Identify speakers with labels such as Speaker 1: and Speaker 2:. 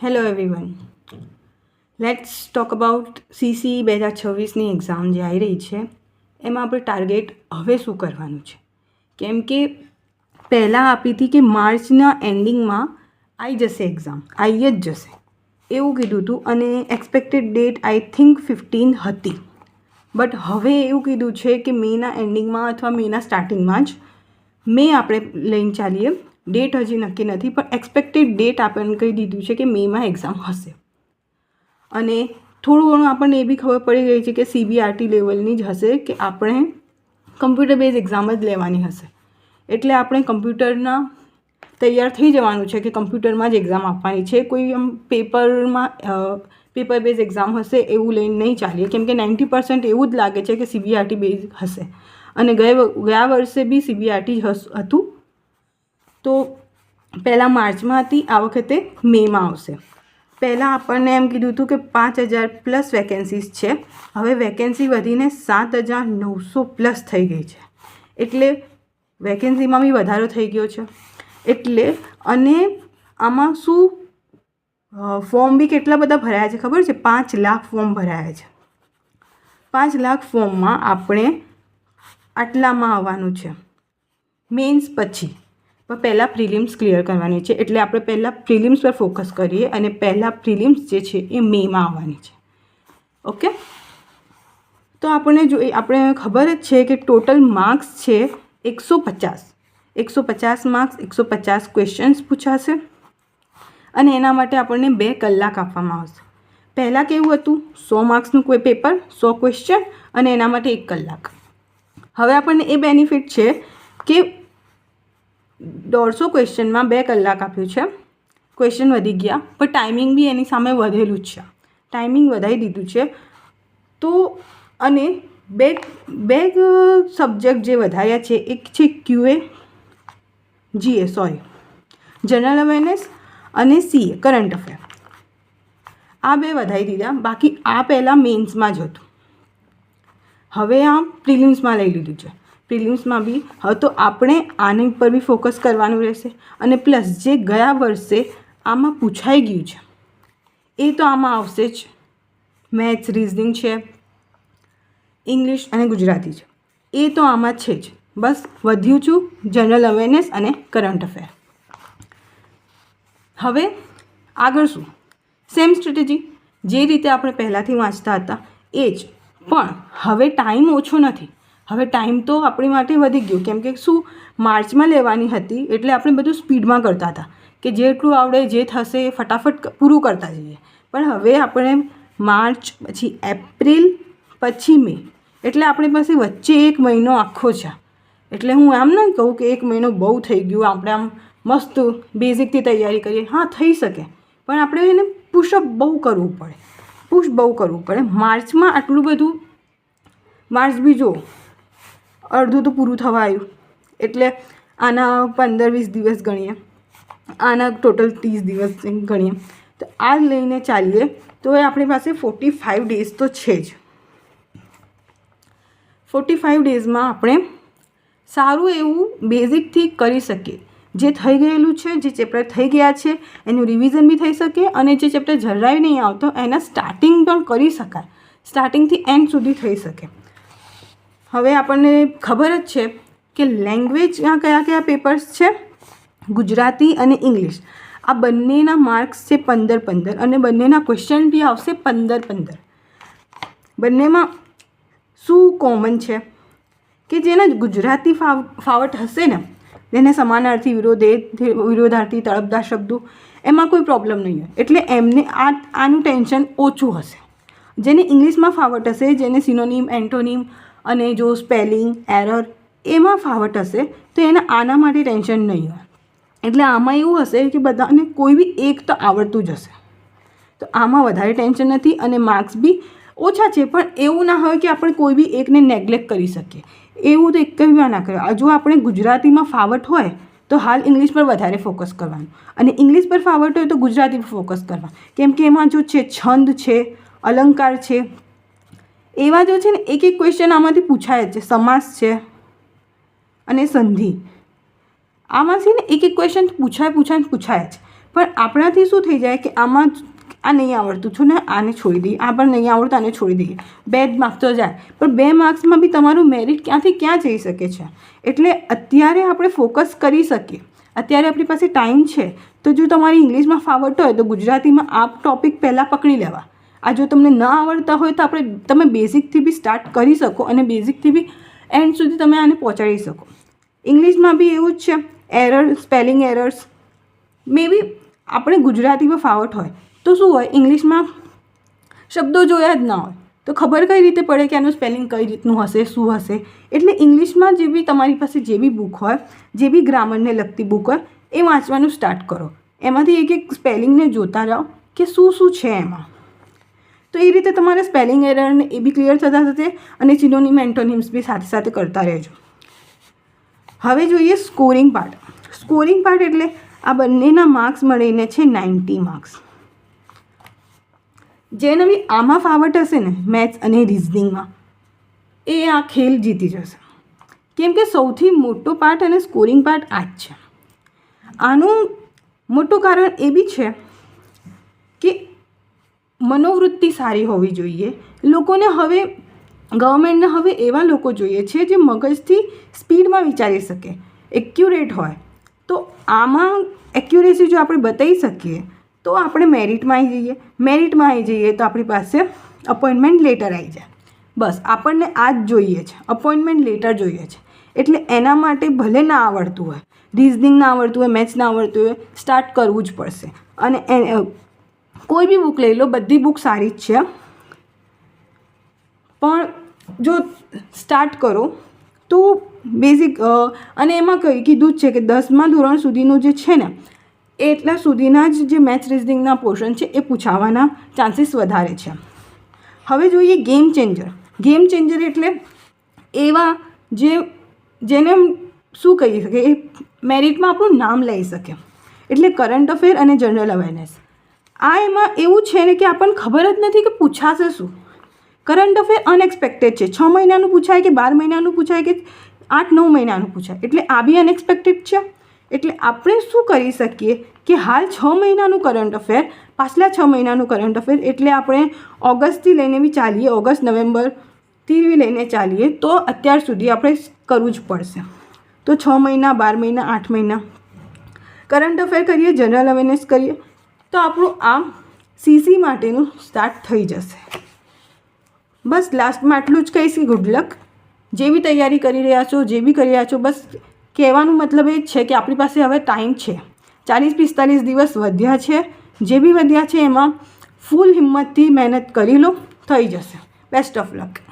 Speaker 1: Hello everyone, let's talk about CCE 2026ની exam જે આવી રહી છે એમાં આપણે ટાર્ગેટ હવે શું કરવાનું છે. કેમ કે પહેલાં આપી હતી કે માર્ચના એન્ડિંગમાં આવી જશે એક્ઝામ, આવી જ જશે એવું કીધું હતું અને એક્સપેક્ટેડ ડેટ આઈ થિંક 15 હતી. બટ હવે એવું કીધું છે કે મેના એન્ડિંગમાં અથવા મેના સ્ટાર્ટિંગમાં જ આપણે લઈને ચાલીએ. ડેટ હજી નક્કી નથી પણ એક્સપેક્ટેડ ડેટ આપણને કહી દીધું છે કે મેમાં એક્ઝામ હશે. અને થોડું ઘણું આપણને એ બી ખબર પડી ગઈ છે કે CBRT લેવલની જ હશે, કે આપણે કમ્પ્યુટર બેઝ એક્ઝામ જ લેવાની હશે. એટલે આપણે કમ્પ્યુટરના તૈયાર થઈ જવાનું છે કે કમ્પ્યુટરમાં જ એક્ઝામ આપવાની છે. કોઈ આમ પેપર બેઝ એક્ઝામ હશે એવું લઈને નહીં ચાલીએ, કેમ કે 90% એવું જ લાગે છે કે CBRT બેઝ હશે. અને ગયા વર્ષે બી CBRT જ હતું. તો પહેલાં માર્ચમાં હતી, આ વખતે મેમાં આવશે. પહેલાં આપણને એમ કીધું હતું કે 5000+ વેકેન્સીસ છે. હવે વેકેન્સી વધીને 7900+ થઈ ગઈ છે. એટલે વેકેન્સીમાં બી વધારો થઈ ગયો છે. એટલે અને આમાં શું ફોર્મ બી કેટલા બધા ભરાયા છે ખબર છે? 5 લાખ ફોર્મ ભરાયા છે. 5 લાખ ફોર્મમાં આપણે આટલામાં આવવાનું છે મેન્સ પછી. પણ પહેલાં પ્રિલિમ્સ ક્લિયર કરવાની છે. એટલે આપણે પહેલાં પ્રિલિમ્સ પર ફોકસ કરીએ અને પહેલાં પ્રિલિમ્સ જે છે એ મેમાં આવવાની છે. ઓકે, તો આપણે ખબર જ છે કે ટોટલ માર્ક્સ છે 150. 150 માર્ક્સ, 150 ક્વેશ્ચન્સ પૂછાશે અને એના માટે આપણને 2 કલાક આપવામાં આવશે. પહેલાં કેવું હતું? 100 માર્ક્સનું કોઈ પેપર, 100 ક્વેશ્ચન અને એના માટે 1 કલાક. હવે આપણને એ બેનિફિટ છે કે 150 ક્વેશ્ચનમાં 2 કલાક આપ્યું છે. ક્વેશ્ચન વધી ગયા પણ ટાઈમિંગ બી એની સામે વધેલું જ છે. ટાઈમિંગ વધારી દીધું છે. તો અને બે સબ્જેક્ટ જે વધાર્યા છે, એક છે જનરલ અવેરનેસ અને CA કરંટ અફેર. આ 2 વધારી દીધા. બાકી આ પહેલાં મેન્સમાં જ હતું, હવે આ પ્રિલિમ્સમાં લઈ લીધું છે. પ્રિલિમ્સમાં બી હવે તો આપણે આની પર બી ફોકસ કરવાનું રહેશે. અને પ્લસ જે ગયા વર્ષે આમાં પૂછાઈ ગયું છે એ તો આમાં આવશે જ. મેથ્સ, રિઝનિંગ છે, ઇંગ્લિશ અને ગુજરાતી છે, એ તો આમાં છે જ. બસ વધ્યું છું જનરલ અવેરનેસ અને કરંટ અફેર. હવે આગળ શું? સેમ સ્ટ્રેટેજી, જે રીતે આપણે પહેલાંથી વાંચતા હતા એ જ. પણ હવે ટાઈમ ઓછો નથી. હવે ટાઈમ તો આપણી માટે વધી ગયો. કેમ કે શું, માર્ચમાં લેવાની હતી એટલે આપણે બધું સ્પીડમાં કરતા હતા કે જેટલું આવડે જે થશે એ ફટાફટ પૂરું કરતા જઈએ. પણ હવે આપણે માર્ચ પછી એપ્રિલ પછી મે, એટલે આપણી પાસે વચ્ચે 1 મહિનો આખો છે. એટલે હું એમ નહીં કહું કે 1 મહિનો બહુ થઈ ગયું, આપણે આમ મસ્ત બેઝિકથી તૈયારી કરીએ. હા, થઈ શકે, પણ આપણે એને પુશઅપ બહુ કરવું પડે. માર્ચમાં આટલું બધું, માર્ચ બી જો અડધું તો પૂરું થવા આવ્યું. એટલે આના 15-20 દિવસ ગણીએ, આના ટોટલ 30 દિવસ ગણીએ, તો આ લઈને ચાલીએ તો એ આપણી પાસે 45 ડેઝ તો છે જ. 45 ડેઝમાં આપણે સારું એવું બેઝિકથી કરી શકીએ. જે થઈ ગયેલું છે, જે ચેપ્ટર થઈ ગયા છે એનું રિવિઝન બી થઈ શકે અને જે ચેપ્ટર જરાય નહીં આવતો એના સ્ટાર્ટિંગ પણ કરી શકાય. સ્ટાર્ટિંગથી એન્ડ સુધી થઈ શકે. હવે આપણને ખબર જ છે કે લેંગ્વેજના કયા પેપર્સ છે? ગુજરાતી અને ઇંગ્લિશ. આ બંનેના માર્ક્સ છે 15-15 અને બંનેના ક્વેશ્ચન બી આવશે 15-15. બંનેમાં શું કોમન છે કે જેને ગુજરાતી ફાવટ હશે ને, જેને સમાનાર્થી, વિરોધાર્થી, તળપદાર શબ્દો, એમાં કોઈ પ્રોબ્લેમ નહીં હોય. એટલે એમને આનું ટેન્શન ઓછું હશે. જેને ઇંગ્લિશમાં ફાવટ હશે, જેને સિનોનિમ, એન્ટોનિમ અને જો સ્પેલિંગ એરર એમાં ફાવટ હશે તો એને આના માટે ટેન્શન નહીં હોય. એટલે આમાં એવું હશે કે બધાને કોઈ બી એક તો આવડતું જ હશે. તો આમાં વધારે ટેન્શન નથી અને માર્ક્સ બી ઓછા છે. પણ એવું ના હોય કે આપણે કોઈ બી એકને નેગ્લેક્ટ કરી શકીએ. એવું તો એક જ વાર ના કરે. જો આપણે ગુજરાતીમાં ફાવટ હોય તો હાલ ઇંગ્લિશ પર વધારે ફોકસ કરવાનું, અને ઇંગ્લિશ પર ફાવટ હોય તો ગુજરાતી પર ફોકસ કરવાનું. કેમ કે એમાં જો છે છંદ છે, અલંકાર છે, એવા જો છે ને એક ક્વેશ્ચન આમાંથી પૂછાય જ છે. સમાસ છે અને સંધિ, આમાં છે ને એક ક્વેશ્ચન પૂછાય જ. પણ આપણાથી શું થઈ જાય કે આમાં આ નહીં આવડતું છું ને આને છોડી દઈએ, આ પણ નહીં આવડતું આને છોડી દઈએ, 2 માર્ક્સ તો જાય. પણ 2 માર્ક્સમાં બી તમારું મેરિટ ક્યાંથી ક્યાં જઈ શકે છે. એટલે અત્યારે આપણે ફોકસ કરી શકીએ, અત્યારે આપણી પાસે ટાઈમ છે. તો જો તમારે ઇંગ્લિશમાં ફાવટ હોય તો ગુજરાતીમાં આ ટૉપિક પહેલાં પકડી લેવા. આ જો તમને ન આવડતા હોય તો તમે બેઝિકથી બી સ્ટાર્ટ કરી શકો અને બેઝિકથી બી એન્ડ સુધી તમે આને પહોંચાડી શકો. ઇંગ્લિશમાં બી એવું જ છે, એરર, સ્પેલિંગ એરર્સ. મે બી આપણે ગુજરાતીમાં ફાવટ હોય તો શું હોય, ઇંગ્લિશમાં શબ્દો જોયા જ ના હોય તો ખબર કઈ રીતે પડે કે આનું સ્પેલિંગ કઈ રીતનું હશે, શું હશે. એટલે ઇંગ્લિશમાં જે બી તમારી પાસે જે બી બુક હોય, જે બી ગ્રામરને લગતી બુક હોય એ વાંચવાનું સ્ટાર્ટ કરો. એમાંથી એક એક સ્પેલિંગને જોતા જાઓ કે શું શું છે એમાં. તો એ રીતે તમારે સ્પેલિંગ એરરને એ બી ક્લિયર થતા થશે અને સિનોનિમ એન્ટોનિમ્સ બી સાથે સાથે કરતા રહેજો. હવે જોઈએ સ્કોરિંગ પાર્ટ. સ્કોરિંગ પાર્ટ એટલે આ બંનેના માર્ક્સ મળીને છે 90 માર્ક્સ. જેને બી આમાં ફાવટ હશે ને મેથ્સ અને રિઝનિંગમાં, એ આ ખેલ જીતી જશે. કેમ કે સૌથી મોટો પાર્ટ અને સ્કોરિંગ પાર્ટ આ જ છે. આનું મોટું કારણ એ બી છે કે મનોવૃત્તિ સારી હોવી જોઈએ. લોકોને હવે, ગવર્મેન્ટને હવે એવા લોકો જોઈએ છે જે મગજથી સ્પીડમાં વિચારી શકે, એક્યુરેટ હોય. તો આમાં એક્યુરેસી જો આપણે બતાવી શકીએ તો આપણે મેરિટમાં આવી જઈએ. મેરિટમાં આવી જઈએ તો આપણી પાસે અપોઇન્ટમેન્ટ લેટર આવી જાય. બસ આપણને આ જ જોઈએ છે, અપોઇન્ટમેન્ટ લેટર જોઈએ છે. એટલે એના માટે ભલે ના આવડતું હોય, રિઝનિંગ ના આવડતું હોય, મેથ્સ ના આવડતું હોય, સ્ટાર્ટ કરવું જ પડશે. અને કોઈ બી બુક લઈ લો, બધી બુક સારી જ છે, પણ જો સ્ટાર્ટ કરો તો બેઝિક, અને એમાં કીધું જ છે કે 10મા ધોરણ સુધીનું જે છે ને એટલા સુધીના જ જે મેથ્સ રિઝનિંગના પોર્શન છે એ પૂછાવાના ચાન્સીસ વધારે છે. હવે જોઈએ ગેમ ચેન્જર. ગેમ ચેન્જર એટલે એવા જેને શું કહી શકે, એ મેરિટમાં આપણું નામ લઈ શકે. એટલે કરંટ અફેર અને જનરલ અવેરનેસ. આ એમાં એવું છે ને કે આપણને ખબર જ નથી કે પૂછાશે શું. કરંટ અફેર અનએક્સપેક્ટેડ છે. 6 મહિનાનું પૂછાય કે 12 મહિનાનું પૂછાય કે 8-9 મહિનાનું પૂછાય, એટલે આ બી અનએક્સપેક્ટેડ છે. એટલે આપણે શું કરી શકીએ કે હાલ 6 મહિનાનું કરંટ અફેર, પાછલા 6 મહિનાનું કરંટ અફેર, એટલે આપણે ઓગસ્ટથી લઈને બી ચાલીએ, ઓગસ્ટ નવેમ્બરથી બી લઈને ચાલીએ તો અત્યાર સુધી આપણે કરવું જ પડશે. તો 6 મહિના, 12 મહિના, 8 મહિના કરંટ અફેર કરીએ, જનરલ અવેરનેસ કરીએ તો આપણું આ CC માટેનું સ્ટાર્ટ થઈ જશે. બસ લાસ્ટમાં આટલું જ કહીશ કે ગુડ લક. જે બી તૈયારી કરી રહ્યા છો, જે બી કરી રહ્યા છો, બસ કહેવાનું મતલબ એ જ છે કે આપણી પાસે હવે ટાઈમ છે. 40-45 દિવસ વધ્યા છે. જે બી વધ્યા છે એમાં ફૂલ હિંમતથી મહેનત કરી લો, થઈ જશે. Best of luck.